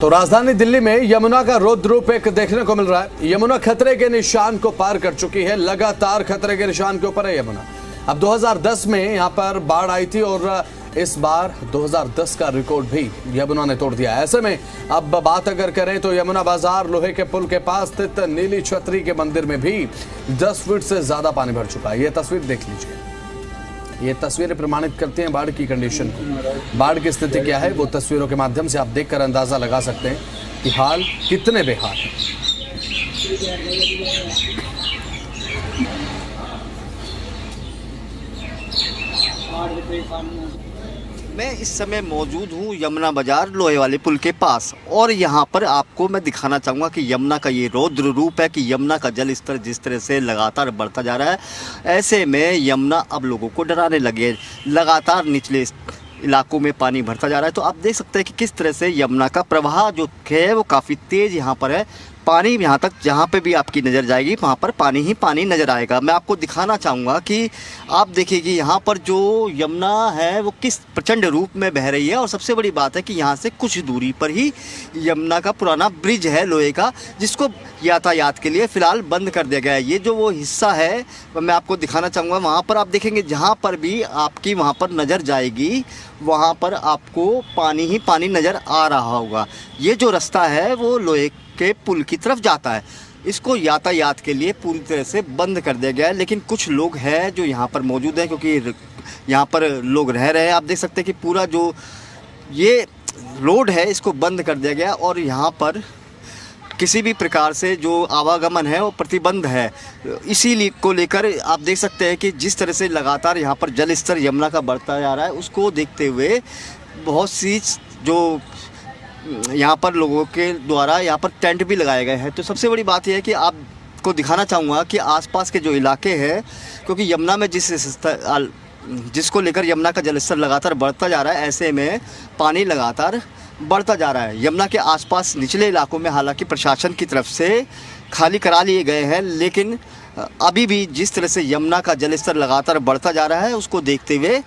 तो राजधानी दिल्ली में यमुना का रौद्र रूप एक देखने को मिल रहा है। यमुना खतरे के निशान को पार कर चुकी है, लगातार खतरे के निशान के ऊपर है यमुना। अब 2010 में यहां पर बाढ़ आई थी और इस बार 2010 का रिकॉर्ड भी यमुना ने तोड़ दिया। ऐसे में अब बात अगर करें तो यमुना बाजार लोहे के पुल के पास स्थित नीली छतरी के मंदिर में भी 10 फीट से ज्यादा पानी भर चुका है। यह तस्वीर देख लीजिए। ये तस्वीरें प्रमाणित करती हैं बाढ़ की कंडीशन को। बाढ़ की स्थिति क्या है वो तस्वीरों के माध्यम से आप देखकर अंदाजा लगा सकते हैं कि हाल कितने बेहाल हैं। मैं इस समय मौजूद हूँ यमुना बाजार लोहे वाले पुल के पास और यहाँ पर आपको मैं दिखाना चाहूँगा कि यमुना का ये रौद्र रूप है कि यमुना का जल स्तर जिस तरह से लगातार बढ़ता जा रहा है, ऐसे में यमुना अब लोगों को डराने लगी है। लगातार निचले इलाकों में पानी भरता जा रहा है। तो आप देख सकते हैं कि किस तरह से यमुना का प्रवाह जो है वो काफ़ी तेज़ यहाँ पर है। पानी यहाँ तक जहाँ पे भी आपकी नज़र जाएगी वहाँ पर पानी ही पानी नज़र आएगा। मैं आपको दिखाना चाहूँगा कि आप देखिए कि यहाँ पर जो यमुना है वो किस प्रचंड रूप में बह रही है। और सबसे बड़ी बात है कि यहाँ से कुछ दूरी पर ही यमुना का पुराना ब्रिज है लोहे का, जिसको यातायात के लिए फ़िलहाल बंद कर दिया गया है। ये जो वो हिस्सा है मैं आपको दिखाना चाहूँगा। वहाँ पर आप देखेंगे जहाँ पर भी आपकी वहाँ पर नज़र जाएगी वहाँ पर आपको पानी ही पानी नज़र आ रहा होगा। ये जो रास्ता है वो लोहे के पुल की तरफ जाता है। इसको यातायात के लिए पूरी तरह से बंद कर दिया गया है, लेकिन कुछ लोग हैं जो यहाँ पर मौजूद हैं क्योंकि यहाँ पर लोग रह रहे हैं। आप देख सकते हैं कि पूरा जो ये रोड है इसको बंद कर दिया गया और यहाँ पर किसी भी प्रकार से जो आवागमन है वो प्रतिबंध है। इसी को लेकर आप देख सकते हैं कि जिस तरह से लगातार यहाँ पर जल स्तर यमुना का बढ़ता जा रहा है, उसको देखते हुए बहुत सी जो यहाँ पर लोगों के द्वारा यहाँ पर टेंट भी लगाए गए हैं। तो सबसे बड़ी बात यह है कि आपको दिखाना चाहूँगा कि आसपास के जो इलाके हैं, क्योंकि यमुना में जिसको लेकर यमुना का जलस्तर लगातार बढ़ता जा रहा है, ऐसे में पानी लगातार बढ़ता जा रहा है। यमुना के आसपास निचले इलाकों में हालांकि प्रशासन की तरफ से खाली करा लिए गए हैं, लेकिन अभी भी जिस तरह से यमुना का जलस्तर लगातार बढ़ता जा रहा है उसको देखते हुए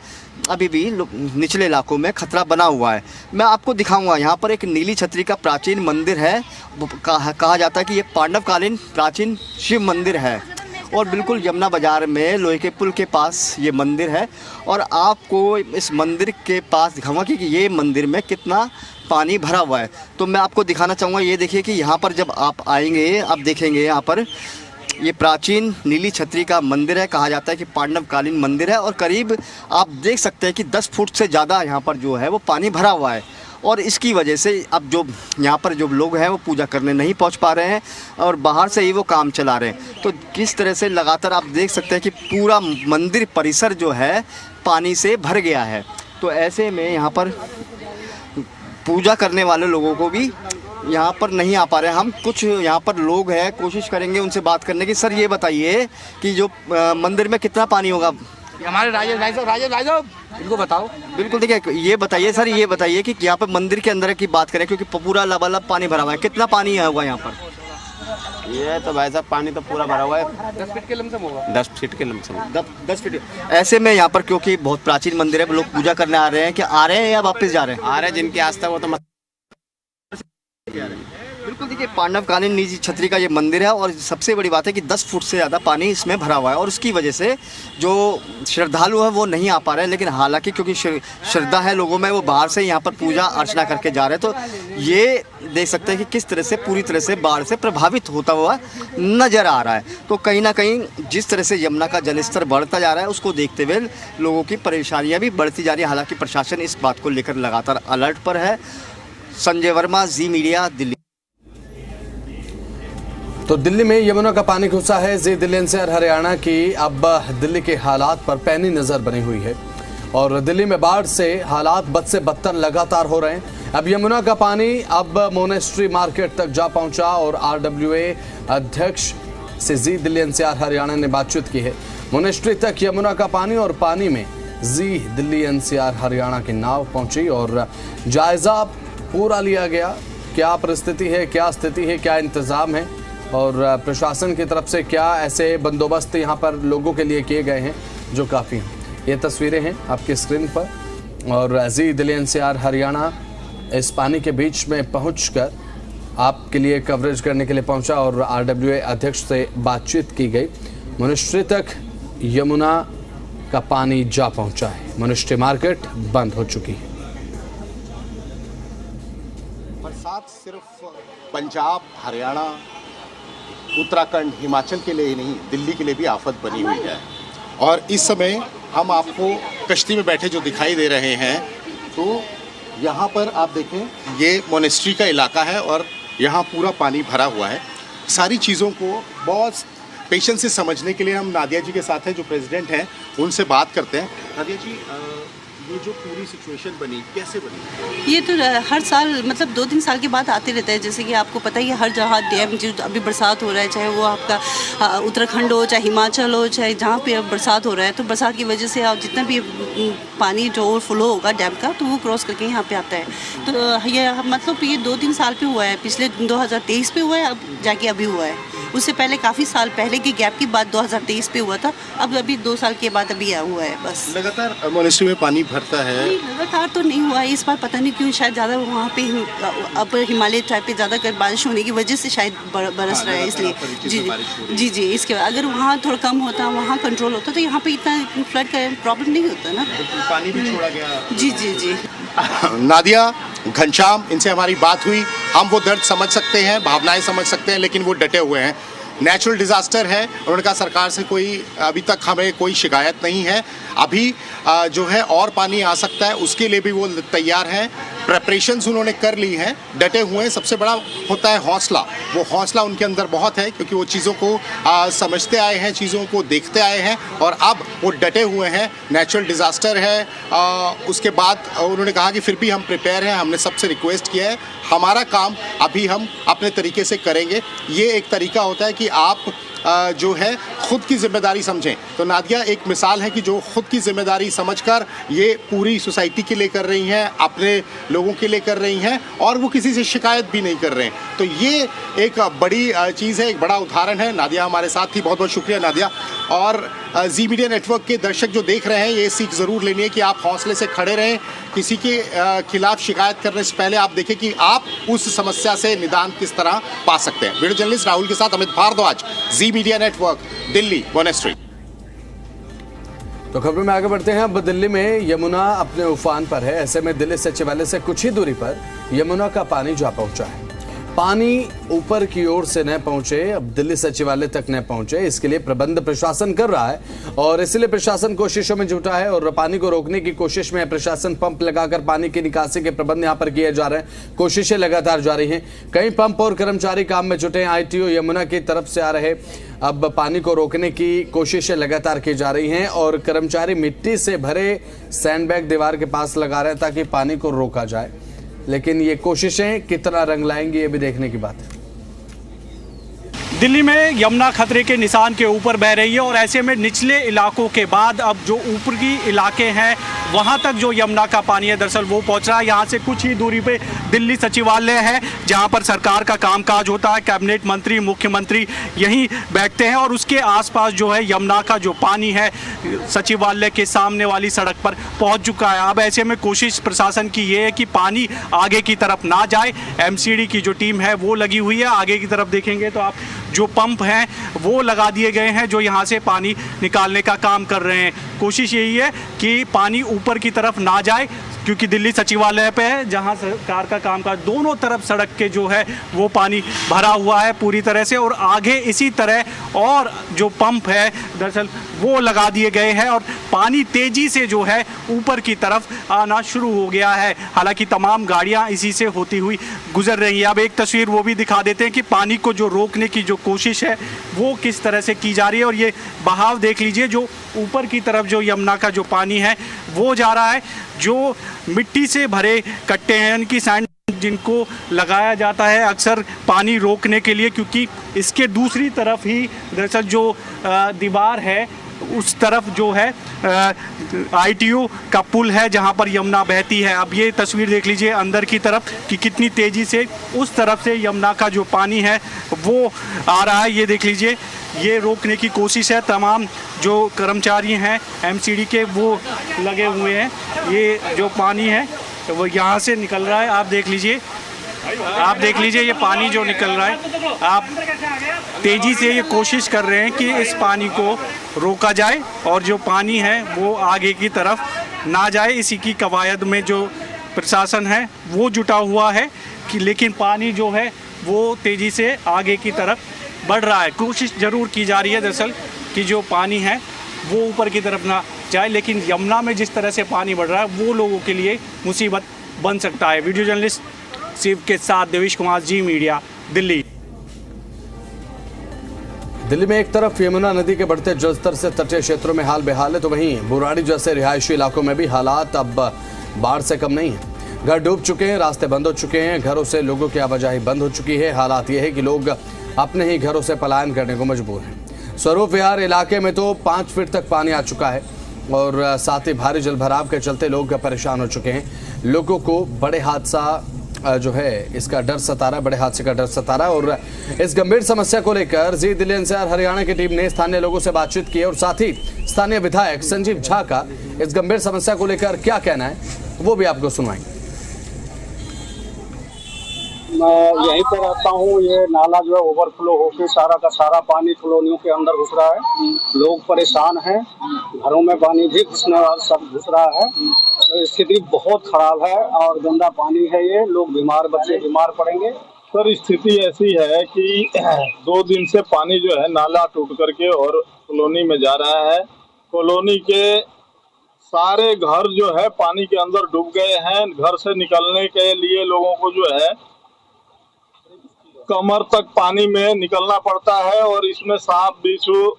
अभी भी निचले इलाकों में खतरा बना हुआ है। मैं आपको दिखाऊंगा यहाँ पर एक नीली छतरी का प्राचीन मंदिर है। कहा जाता है कि ये पांडवकालीन प्राचीन शिव मंदिर है और बिल्कुल यमुना बाज़ार में लोहे के पुल के पास ये मंदिर है। और आपको इस मंदिर के पास दिखाऊंगा कि ये मंदिर में कितना पानी भरा हुआ है। तो मैं आपको दिखाना चाहूँगा, ये देखिए कि यहाँ पर जब आप आएंगे आप देखेंगे यहाँ पर ये प्राचीन नीली छतरी का मंदिर है। कहा जाता है कि पांडवकालीन मंदिर है और करीब आप देख सकते हैं कि 10 फुट से ज़्यादा यहाँ पर जो है वो पानी भरा हुआ है। और इसकी वजह से अब जो यहाँ पर जो लोग हैं वो पूजा करने नहीं पहुँच पा रहे हैं और बाहर से ही वो काम चला रहे हैं। तो किस तरह से लगातार आप देख सकते हैं कि पूरा मंदिर परिसर जो है पानी से भर गया है। तो ऐसे में यहाँ पर पूजा करने वाले लोगों को भी यहाँ पर नहीं आ पा रहे हैं। हम कुछ यहाँ पर लोग हैं, कोशिश करेंगे उनसे बात करने की। सर ये बताइए कि जो मंदिर में कितना पानी होगा? हमारे राजेश भाई साहब इनको बताओ। बिल्कुल, देखिए ये बताइए सर, ये बताइए कि यहाँ पर मंदिर के अंदर की बात करें क्योंकि पूरा लबालब पानी भरा हुआ है, कितना पानी होगा यहाँ पर? ये तो भाई साहब पानी तो पूरा भरा हुआ है, 10 फीट के लमसम होगा। 10 फीट के लमसम, 10 फीट। ऐसे में यहाँ पर क्योंकि बहुत प्राचीन मंदिर है, लोग पूजा करने आ रहे हैं, कि आ रहे हैं या वापस जा रहे हैं? आ रहे हैं, जिनकी आस्था वो तो बिल्कुल। देखिए पांडवकालीन नीली छतरी का ये मंदिर है और सबसे बड़ी बात है कि 10 फुट से ज़्यादा पानी इसमें भरा हुआ है और उसकी वजह से जो श्रद्धालु है वो नहीं आ पा रहे हैं। लेकिन हालांकि क्योंकि श्रद्धा है लोगों में, वो बाहर से यहाँ पर पूजा अर्चना करके जा रहे हैं। तो ये देख सकते हैं कि किस तरह से पूरी तरह से बाढ़ से प्रभावित होता हुआ नज़र आ रहा है। तो कहीं ना कहीं जिस तरह से यमुना का जलस्तर बढ़ता जा रहा है उसको देखते हुए लोगों की परेशानियाँ भी बढ़ती जा रही है। हालाँकि प्रशासन इस बात को लेकर लगातार अलर्ट पर है। संजय वर्मा, जी मीडिया, दिल्ली। तो दिल्ली में यमुना का पानी घुसा है। जी दिल्ली एनसीआर हरियाणा की अब दिल्ली के हालात पर पैनी नजर बनी हुई है और दिल्ली में बाढ़ से हालात बद से बदतर लगातार हो रहे हैं। अब यमुना का पानी अब मोनेस्ट्री मार्केट तक जा पहुंचा और आरडब्ल्यूए अध्यक्ष से जी दिल्ली एनसीआर हरियाणा ने बातचीत की है। मोनेस्ट्री तक यमुना का पानी और पानी में जी दिल्ली एनसीआर हरियाणा की नाव पहुंची और जायजा पूरा लिया गया। क्या परिस्थिति है, क्या स्थिति है, क्या इंतजाम है और प्रशासन की तरफ से क्या ऐसे बंदोबस्त यहाँ पर लोगों के लिए किए गए हैं जो काफ़ी हैं। ये तस्वीरें हैं आपकी स्क्रीन पर और जी दिल्ली एनसीआर हरियाणा इस पानी के बीच में पहुंचकर आपके लिए कवरेज करने के लिए पहुंचा और आरडब्ल्यूए अध्यक्ष से बातचीत की गई। मनुष्य तक यमुना का पानी जा पहुंचा है। मनुष्य मार्केट बंद हो चुकी है। बरसात सिर्फ पंजाब, हरियाणा, उत्तराखंड, हिमाचल के लिए ही नहीं, दिल्ली के लिए भी आफत बनी हुई है। और इस समय हम आपको कश्ती में बैठे जो दिखाई दे रहे हैं, तो यहाँ पर आप देखें ये मोनेस्ट्री का इलाका है और यहाँ पूरा पानी भरा हुआ है। सारी चीज़ों को बहुत पेशेंस से समझने के लिए हम नादिया जी के साथ हैं जो प्रेसिडेंट हैं, उनसे बात करते हैं। नादिया जी, ये जो पूरी सिचुएशन बनी कैसे बनी? ये तो हर साल मतलब 2-3 साल के बाद आते रहता है। जैसे कि आपको पता ही है, हर जगह डैम जो अभी बरसात हो रहा है, चाहे वो आपका उत्तराखंड हो, चाहे हिमाचल हो, चाहे जहाँ पे अब बरसात हो रहा है, तो बरसात की वजह से आप जितना भी पानी जो ओवरफ्लो होगा डैम का, तो वो क्रॉस करके यहाँ पे आता है। तो ये मतलब ये 2-3 साल पे हुआ है। पिछले 2023 पे हुआ है, अब जाके अभी हुआ है। उससे पहले काफ़ी साल पहले की गैप की बात 2023 पे हुआ था। अब अभी 2 साल के बाद अभी हुआ है। बस लगातार मोनेस्ट्री में पानी भरता है? नहीं, लगातार तो नहीं हुआ है। इस बार पता नहीं क्यों, शायद ज़्यादा वहाँ पे अब हिमालय टाइप पे ज़्यादा बारिश होने की वजह से शायद बरस रहा है, इसलिए। जी, इसके बाद अगर वहाँ थोड़ा कम होता, वहाँ कंट्रोल होता, तो यहाँ पे इतना फ्लड का प्रॉब्लम नहीं होता ना। पानी भी छोड़ा गया। जी। नादिया, घनश्याम, इनसे हमारी बात हुई। हम वो दर्द समझ सकते हैं, भावनाएं समझ सकते हैं, लेकिन वो डटे हुए हैं। नेचुरल डिज़ास्टर है, उन्होंने कहा सरकार से कोई अभी तक हमें कोई शिकायत नहीं है। अभी जो है और पानी आ सकता है, उसके लिए भी वो तैयार हैं। प्रेपरेशंस उन्होंने कर ली हैं, डटे हुए हैं। सबसे बड़ा होता है हौसला। वो हौसला उनके अंदर बहुत है, क्योंकि वो चीज़ों को समझते आए हैं, चीज़ों को देखते आए हैं और अब वो डटे हुए हैं। नेचुरल डिज़ास्टर है। उसके बाद उन्होंने कहा कि फिर भी हम प्रिपेयर हैं। हमने सबसे रिक्वेस्ट किया है, हमारा काम अभी हम अपने तरीके से करेंगे। ये एक तरीका होता है कि आप जो है खुद की जिम्मेदारी समझें। तो नादिया एक मिसाल है कि जो खुद की जिम्मेदारी समझकर ये पूरी सोसाइटी के लिए कर रही हैं, अपने लोगों के लिए कर रही हैं और वो किसी से शिकायत भी नहीं कर रहे हैं। तो ये एक बड़ी चीज़ है, एक बड़ा उदाहरण है। नादिया हमारे साथ थी, बहुत बहुत शुक्रिया नादिया। और जी मीडिया नेटवर्क के दर्शक जो देख रहे हैं, ये सीख ज़रूर लेनी है कि आप हौसले से खड़े रहें। किसी के खिलाफ शिकायत करने से पहले आप देखें कि आप उस समस्या से निदान किस तरह पा सकते हैं। वीडियो जर्नलिस्ट राहुल के साथ अमित भारद्वाज, जी मीडिया नेटवर्क, दिल्ली, मोनेस्ट्री। तो खबरों में आगे बढ़ते हैं। अब दिल्ली में यमुना अपने उफान पर है। ऐसे में दिल्ली सचिवालय से कुछ ही दूरी पर यमुना का पानी जा पहुंचा है। पानी ऊपर की ओर से न पहुंचे, अब दिल्ली सचिवालय तक न पहुंचे, इसके लिए प्रबंध प्रशासन कर रहा है और इसलिए प्रशासन कोशिशों में जुटा है और पानी को रोकने की कोशिश में प्रशासन पंप लगाकर पानी की निकासी के प्रबंध यहां पर किए जा रहे हैं। कोशिशें लगातार जारी हैं। कई पंप और कर्मचारी काम में जुटे हैं। आईटीओ यमुना की तरफ से आ रहे अब पानी को रोकने की कोशिशें लगातार की जा रही हैं और कर्मचारी मिट्टी से भरे सैंडबैग दीवार के पास लगा रहे हैं ताकि पानी को रोका जाए। लेकिन ये कोशिशें कितना रंग लाएंगी, ये भी देखने की बात है। दिल्ली में यमुना खतरे के निशान के ऊपर बह रही है और ऐसे में निचले इलाकों के बाद अब जो ऊपरी इलाके हैं वहां तक जो यमुना का पानी है दरअसल वो पहुंच रहा है। यहाँ से कुछ ही दूरी पे दिल्ली सचिवालय है, जहां पर सरकार का कामकाज होता है। कैबिनेट मंत्री, मुख्यमंत्री यहीं बैठते हैं और उसके आसपास जो है यमुना का जो पानी है सचिवालय के सामने वाली सड़क पर पहुंच चुका है। अब ऐसे में कोशिश प्रशासन की ये है कि पानी आगे की तरफ ना जाए। एमसीडी की जो टीम है वो लगी हुई है। आगे की तरफ देखेंगे तो आप जो पंप हैं वो लगा दिए गए हैं जो यहाँ से पानी निकालने का काम कर रहे हैं। कोशिश यही है कि पानी ऊपर की तरफ ना जाए, क्योंकि दिल्ली सचिवालय पे है जहां सरकार का कामकाज, दोनों तरफ सड़क के जो है वो पानी भरा हुआ है पूरी तरह से और आगे इसी तरह और जो पंप है दरअसल वो लगा दिए गए हैं और पानी तेजी से जो है ऊपर की तरफ आना शुरू हो गया है। हालांकि तमाम गाड़ियां इसी से होती हुई गुजर रही हैं। अब एक तस्वीर वो भी दिखा देते हैं कि पानी को जो रोकने की जो कोशिश है वो किस तरह से की जा रही है। और ये बहाव देख लीजिए, जो ऊपर की तरफ जो यमुना का जो पानी है वो जा रहा है। जो मिट्टी से भरे कट्टे हैं, इनकी सैंड जिनको लगाया जाता है अक्सर पानी रोकने के लिए, क्योंकि इसके दूसरी तरफ ही दरअसल जो दीवार है उस तरफ जो है आईटीओ का पुल है जहां पर यमुना बहती है। अब ये तस्वीर देख लीजिए अंदर की तरफ कि कितनी तेज़ी से उस तरफ से यमुना का जो पानी है वो आ रहा है। ये देख लीजिए, ये रोकने की कोशिश है। तमाम जो कर्मचारी हैं एमसीडी के वो लगे हुए हैं। ये जो पानी है तो वो यहाँ से निकल रहा है। आप देख लीजिए ये पानी जो निकल रहा है। आप तेज़ी से ये कोशिश कर रहे हैं कि इस पानी को रोका जाए और जो पानी है वो आगे की तरफ ना जाए। इसी की कवायद में जो प्रशासन है वो जुटा हुआ है कि लेकिन पानी जो है वो तेज़ी से आगे की तरफ बढ़ रहा है। कोशिश ज़रूर की जा रही है दरअसल कि जो पानी है वो ऊपर की तरफ ना जाए, लेकिन यमुना में जिस तरह से पानी बढ़ रहा है वो लोगों के लिए मुसीबत बन सकता है। वीडियो जर्नलिस्ट शिव के साथ देवेश कुमार, जी मीडिया, दिल्ली। दिल्ली में एक तरफ यमुना नदी के बढ़ते जलस्तर से तटीय क्षेत्रों में हाल बेहाल है, तो वहीं बुराड़ी जैसे रिहायशी इलाकों में भी हालात अब बाढ़ से कम नहीं है। घर डूब चुके हैं, रास्ते बंद हो चुके हैं, घरों से लोगों की आवाजाही बंद हो चुकी है। हालात ये है कि लोग अपने ही घरों से पलायन करने को मजबूर हैं। स्वरूप विहार इलाके में तो 5 फीट तक पानी आ चुका है और साथ ही भारी जलभराव के चलते लोग परेशान हो चुके हैं। लोगों को बड़े हादसा जो है इसका डर सता रहा है, बड़े हादसे का डर सता रहा है। और इस गंभीर समस्या को लेकर जी दिल्ली एनसीआर हरियाणा की टीम ने स्थानीय लोगों से बातचीत की और साथ ही स्थानीय विधायक संजीव झा का इस गंभीर समस्या को लेकर क्या कहना है वो भी आपको सुनवाएंगे। मैं यहीं पर रहता हूँ। ये नाला जो है ओवरफ्लो होकर सारा का सारा पानी कॉलोनियों के अंदर घुस रहा है। लोग परेशान हैं, घरों में पानी भी घुसने वाला सब घुस रहा है। स्थिति बहुत खराब है और गंदा पानी है। ये लोग बीमार, बच्चे बीमार पड़ेंगे। सर स्थिति ऐसी है कि 2 दिन से पानी जो है नाला टूट करके और कॉलोनी में जा रहा है। कॉलोनी के सारे घर जो है पानी के अंदर डूब गए हैं। घर से निकलने के लिए लोगों को जो है कमर तक पानी में निकलना पड़ता है और इसमें सांप बिच्छू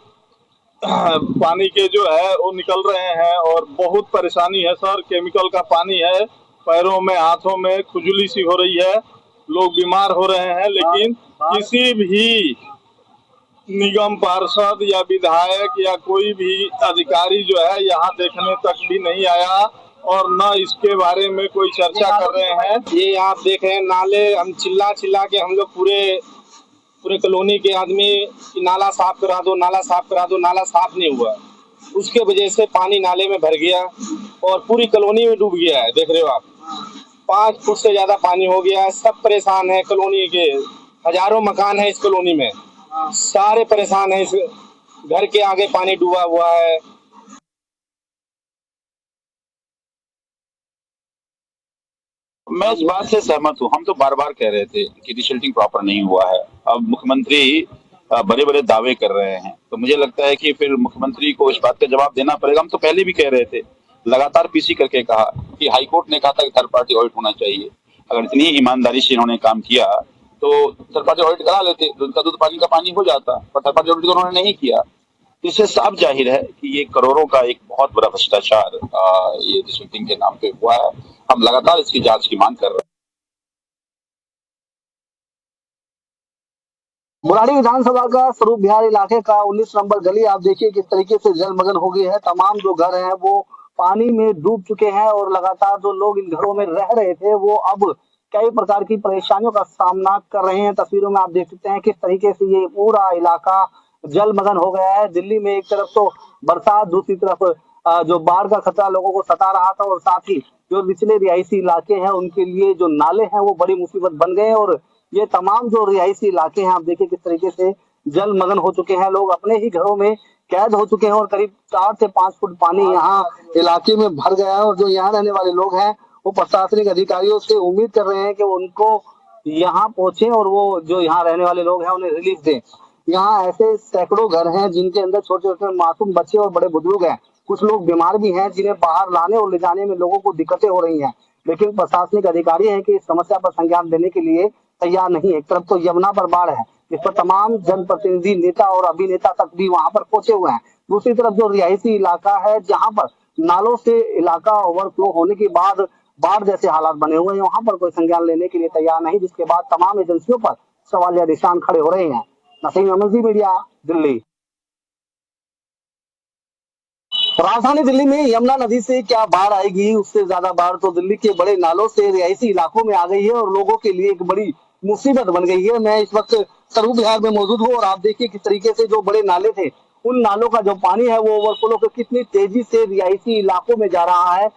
पानी के जो है वो निकल रहे हैं और बहुत परेशानी है सर। केमिकल का पानी है, पैरों में हाथों में खुजली सी हो रही है, लोग बीमार हो रहे हैं। लेकिन किसी भी निगम पार्षद या विधायक या कोई भी अधिकारी जो है यहाँ देखने तक भी नहीं आया और न इसके बारे में कोई चर्चा कर रहे हैं। ये आप देख रहे हैं नाले, हम चिल्ला के हम लोग पूरे कॉलोनी के आदमी नाला साफ करा दो, नाला साफ करा दो, नाला साफ नहीं हुआ। उसके वजह से पानी नाले में भर गया और पूरी कॉलोनी में डूब गया है। देख रहे हो आप, 5 फुट से ज्यादा पानी हो गया है। सब परेशान है, कॉलोनी के हजारों मकान है इस कॉलोनी में, सारे परेशान है। इस घर के आगे पानी डूबा हुआ है। मैं इस बात से सहमत हूँ। हम तो बार बार कह रहे थे कि रिशल्टिंग प्रॉपर नहीं हुआ है। अब मुख्यमंत्री बड़े बड़े दावे कर रहे हैं, तो मुझे लगता है कि फिर मुख्यमंत्री को इस बात का जवाब देना पड़ेगा। हम तो पहले भी कह रहे थे, लगातार पीसी करके कहा कि हाईकोर्ट ने कहा था कि थर्ड पार्टी ऑडिट होना चाहिए। अगर इतनी ईमानदारी से इन्होंने काम किया तो थर्ड पार्टी ऑडिट करा लेते, दूध का दूध पानी का पानी हो जाता, पर थर्ड पार्टी ऑडिट तो उन्होंने नहीं किया। इससे साफ जाहिर है कि ये करोड़ों का एक बहुत बड़ा भ्रष्टाचार ये रिशल्टिंग के नाम पे हुआ है। हम लगातार इसकी जांच की मांग कर रहे हैं। बुराड़ी विधानसभा का स्वरूप विहार इलाके का 19 नंबर गली आप देखिए किस तरीके से जलमग्न हो गई है। तमाम जो घर हैं वो पानी में डूब चुके हैं और लगातार जो लोग इन घरों में रह रहे थे वो अब कई प्रकार की परेशानियों का सामना कर रहे हैं। तस्वीरों में आप देख सकते हैं किस तरीके से ये पूरा इलाका जलमग्न हो गया है। दिल्ली में एक तरफ तो बरसात, दूसरी तरफ जो बाढ़ का खतरा लोगों को सता रहा था और साथ ही जो निचले रिहायशी इलाके हैं उनके लिए जो नाले हैं वो बड़ी मुसीबत बन गए हैं। और ये तमाम जो रिहायशी इलाके हैं आप देखिए किस तरीके से जलमग्न हो चुके हैं। लोग अपने ही घरों में कैद हो चुके हैं और करीब 4 से 5 फुट पानी यहाँ इलाके में भर गया है। और जो यहाँ रहने वाले लोग हैं वो प्रशासनिक अधिकारियों से उम्मीद कर रहे हैं कि उनको यहाँ पहुंचे और वो जो यहाँ रहने वाले लोग हैं उन्हें रिलीफ दें। यहाँ ऐसे सैकड़ों घर हैं जिनके अंदर छोटे छोटे मासूम बच्चे और बड़े बुजुर्ग हैं। कुछ लोग बीमार भी हैं जिन्हें बाहर लाने और ले जाने में लोगों को दिक्कतें हो रही हैं। लेकिन प्रशासनिक अधिकारी हैं कि इस समस्या पर संज्ञान देने के लिए तैयार नहीं है। एक तरफ तो यमुना पर बाढ़ है, इस पर तमाम जनप्रतिनिधि, नेता और अभिनेता तक भी वहां पर पहुंचे हुए हैं। दूसरी तरफ जो रिहायशी इलाका है जहां पर नालों से इलाका ओवरफ्लो होने के बाद बाढ़ जैसे हालात बने हुए हैं, वहां पर कोई संज्ञान लेने के लिए तैयार नहीं, जिसके बाद तमाम एजेंसियों पर सवालिया निशान खड़े हो रहे हैं। नसीम अहमद, जी मीडिया, दिल्ली। राजधानी दिल्ली में यमुना नदी से क्या बाढ़ आएगी, उससे ज्यादा बाढ़ तो दिल्ली के बड़े नालों से रिहायशी इलाकों में आ गई है और लोगों के लिए एक बड़ी मुसीबत बन गई है। मैं इस वक्त स्वरूप विहार में मौजूद हूँ और आप देखिए किस तरीके से जो बड़े नाले थे उन नालों का जो पानी है वो ओवरफ्लो कर कितनी तेजी से रिहायशी इलाकों में जा रहा है।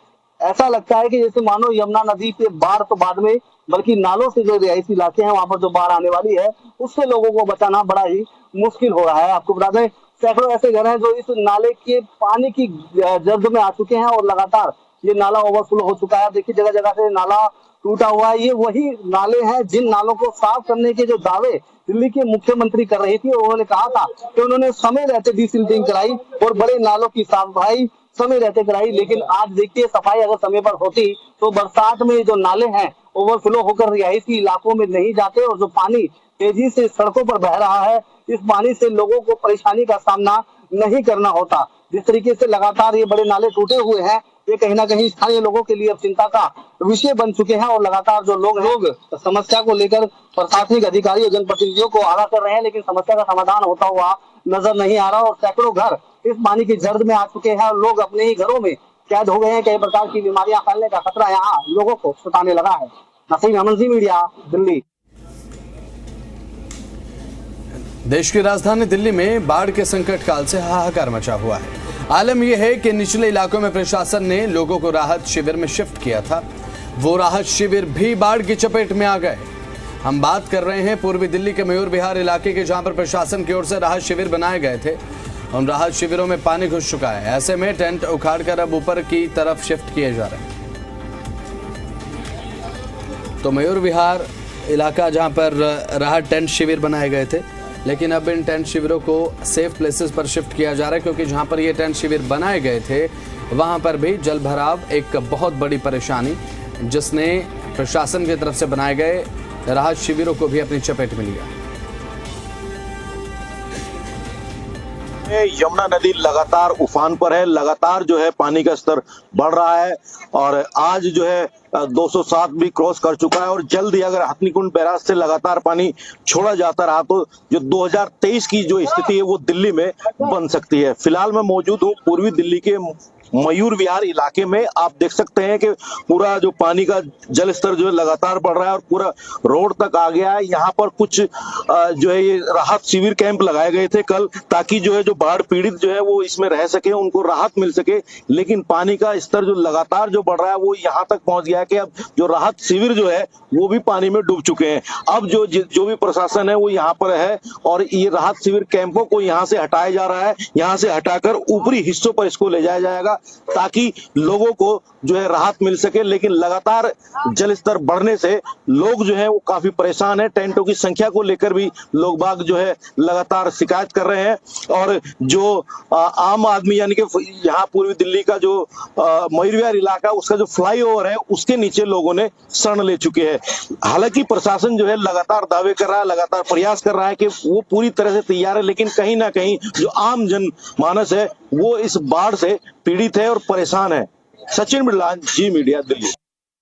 ऐसा लगता है कि जैसे मानो यमुना नदी पे बाढ़ तो बाद में, बल्कि नालों से जो रिहायशी इलाके हैं वहां पर जो बाढ़ आने वाली है उससे लोगों को बचाना बड़ा ही मुश्किल हो रहा है। आपको बता दें सैकड़ों ऐसे घर हैं जो इस नाले के पानी की जर्द में आ चुके हैं और लगातार ये नाला ओवरफ्लो हो चुका है। देखिए जगह जगह से नाला टूटा हुआ है। ये वही नाले हैं जिन नालों को साफ करने के जो दावे दिल्ली के मुख्यमंत्री कर रही थी, उन्होंने कहा था कि उन्होंने समय रहते डिसिल्टिंग कराई और बड़े नालों की साफ सफाई समय रहते कराई। लेकिन आज देखिए सफाई अगर समय पर होती तो बरसात में जो नाले हैं ओवरफ्लो होकर रिहायशी इलाकों में नहीं जाते और जो पानी तेजी से सड़कों पर बह रहा है, इस पानी से लोगों को परेशानी का सामना नहीं करना होता। जिस तरीके से लगातार ये बड़े नाले टूटे हुए हैं, ये कहीं ना कहीं स्थानीय लोगों के लिए अब चिंता का विषय बन चुके हैं और लगातार जो लोग समस्या को लेकर प्रशासनिक अधिकारियों जनप्रतिनिधियों को आगाह कर रहे हैं, लेकिन समस्या का समाधान होता हुआ नजर नहीं आ रहा और सैकड़ों घर इस पानी की जर्द में आ चुके हैं और लोग अपने ही घरों में कैद हो गए हैं। कई प्रकार की बीमारियां फैलने का खतरा यहाँ लोगों को सताने लगा है। नसीम अमन, जी मीडिया, दिल्ली। देश की राजधानी दिल्ली में बाढ़ के संकट काल से हाहाकार मचा हुआ है। आलम यह है कि निचले इलाकों में प्रशासन ने लोगों को राहत शिविर में शिफ्ट किया था, वो राहत शिविर भी बाढ़ की चपेट में आ गए। हम बात कर रहे हैं पूर्वी दिल्ली के मयूर विहार इलाके के, जहां पर प्रशासन की ओर से राहत शिविर बनाए गए थे। उन राहत शिविरों में पानी घुस चुका है। ऐसे में टेंट उखाड़कर अब ऊपर की तरफ शिफ्ट किए जा रहे हैं। तो मयूर विहार इलाका जहां पर राहत टेंट शिविर बनाए गए थे, लेकिन अब इन टेंट शिविरों को सेफ प्लेसेस पर शिफ्ट किया जा रहा है, क्योंकि जहां पर ये टेंट शिविर बनाए गए थे वहां पर भी जल भराव एक बहुत बड़ी परेशानी, जिसने प्रशासन की तरफ से बनाए गए राहत शिविरों को भी अपनी चपेट में लिया। यमुना नदी लगातार उफान पर है, लगातार जो है पानी का स्तर बढ़ रहा है और आज जो है 207 भी क्रॉस कर चुका है और जल्द ही अगर हथनीकुंड बैराज से लगातार पानी छोड़ा जाता रहा तो जो 2023 की जो स्थिति है वो दिल्ली में बन सकती है। फिलहाल मैं मौजूद हूँ पूर्वी दिल्ली के मयूर विहार इलाके में। आप देख सकते हैं कि पूरा जो पानी का जल स्तर जो है लगातार बढ़ रहा है और पूरा रोड तक आ गया है। यहाँ पर कुछ जो है ये राहत शिविर कैंप लगाए गए थे कल, ताकि जो है जो बाढ़ पीड़ित जो है वो इसमें रह सके, उनको राहत मिल सके। लेकिन पानी का स्तर जो लगातार जो बढ़ रहा है वो यहाँ तक पहुंच गया है कि अब जो राहत शिविर जो है वो भी पानी में डूब चुके हैं। अब जो भी प्रशासन है वो यहाँ पर है और ये राहत शिविर कैंपों को यहाँ से हटाया जा रहा है। यहाँ से हटाकर ऊपरी हिस्सों पर इसको ले जाया जाएगा ताकि लोगों को जो है राहत मिल सके। लेकिन लगातार जल स्तर बढ़ने से लोग जो है वो काफी परेशान है। टेंटों की संख्या को लेकर भी लोग बाग जो है लगातार शिकायत कर रहे हैं और जो आम आदमी यानी कि यहाँ पूर्वी दिल्ली का जो मयूर विहार इलाका उसका जो फ्लाईओवर है उसके नीचे लोगों ने शरण ले चुके हैं। हालांकि प्रशासन जो है लगातार दावे कर रहा है, लगातार प्रयास कर रहा है कि वो पूरी तरह से तैयार है, लेकिन कहीं ना कहीं जो आम जन मानस है वो इस बाढ़ से पीड़ित है और परेशान है। सचिन बिरला, जी मीडिया, दिल्ली।